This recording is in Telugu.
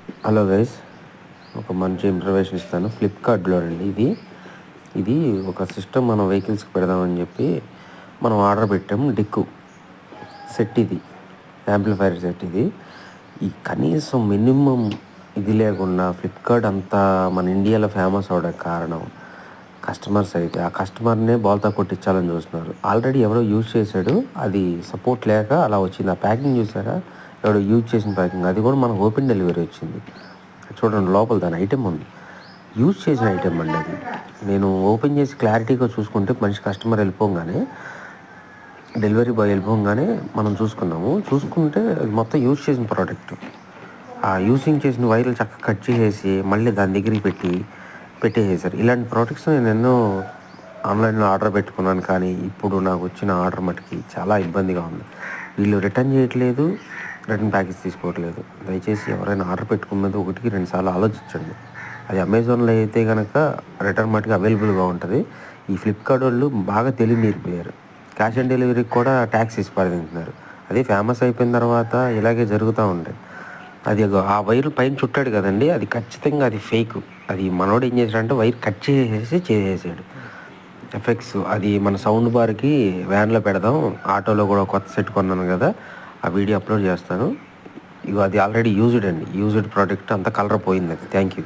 హలో గైస్, ఒక మంచి ఇన్ఫర్మేషన్ ఇస్తాను. ఫ్లిప్కార్ట్లో అండి ఇది ఒక సిస్టమ్ మనం వెహికల్స్కి పెడదామని చెప్పి మనం ఆర్డర్ పెట్టాము. డిక్కు సెట్, ఇది యాంప్లిఫైర్ సెట్. ఈ కనీసం మినిమం ఇది లేకుండా ఫ్లిప్కార్ట్ అంతా మన ఇండియాలో ఫేమస్ అవడానికి కారణం కస్టమర్స్. అయితే ఆ కస్టమర్నే బోల్తా కొట్టించాలని చూస్తున్నారు. ఆల్రెడీ ఎవరో యూజ్ చేశాడు, అది సపోర్ట్ లేక అలా వచ్చింది. ఆ ప్యాకింగ్ చూసారా, ఎవడో యూజ్ చేసిన ప్యాకింగ్. అది కూడా మనకు ఓపెన్ డెలివరీ వచ్చింది. చూడండి, లోపల దాని ఐటెం ఉంది, యూజ్ చేసిన ఐటెం అండి అది. నేను ఓపెన్ చేసి క్లారిటీగా చూసుకుంటే మనిషి కస్టమర్ వెళ్ళిపోగానే, డెలివరీ బాయ్ వెళ్ళిపోగానే మనం చూసుకుంటే అది మొత్తం యూజ్ చేసిన ప్రోడక్ట్. ఆ యూజింగ్ చేసిన వైర్లు చక్కగా కట్ చేసేసి మళ్ళీ దాని దగ్గరికి పెట్టేసేసారు. ఇలాంటి ప్రోడక్ట్స్ నేను ఎన్నో ఆన్లైన్లో ఆర్డర్ పెట్టుకున్నాను, కానీ ఇప్పుడు నాకు వచ్చిన ఆర్డర్ మటుకి చాలా ఇబ్బందిగా ఉంది. వీళ్ళు రిటర్న్ చేయట్లేదు, రిటర్న్ ప్యాకేజ్ తీసుకోవట్లేదు. దయచేసి ఎవరైనా ఆర్డర్ పెట్టుకున్నది 1-2 సార్లు ఆలోచించండి. అది అమెజాన్లో అయితే కనుక రిటర్న్ మటుకు అవైలబుల్గా ఉంటుంది. ఈ ఫ్లిప్కార్ట్ వాళ్ళు బాగా తెలివి నేర్పారు. క్యాష్ ఆన్ డెలివరీకి కూడా ట్యాక్స్ ఇసి పరిదింటున్నారు. అది ఫేమస్ అయిపోయిన తర్వాత ఇలాగే జరుగుతూ ఉంటాయి. అది ఆ వైర్ పైన చుట్టాడు కదండి, అది ఖచ్చితంగా అది ఫేక్. అది మనోడు ఏం చేశాడంటే వైర్ కట్ చేసేసాడు. ఎఫెక్ట్స్ అది మన సౌండ్ బార్కి వ్యాన్లో పెడదాం, ఆటోలో కూడా కొత్త సెట్ కొన్నాను కదా, ఆ వీడియో అప్లోడ్ చేస్తాను. అది ఆల్రెడీ యూజ్డ్ అండి, యూజ్డ్ ప్రోడక్ట్, అంతా కలర్ పోయింది. అది థ్యాంక్ యూ.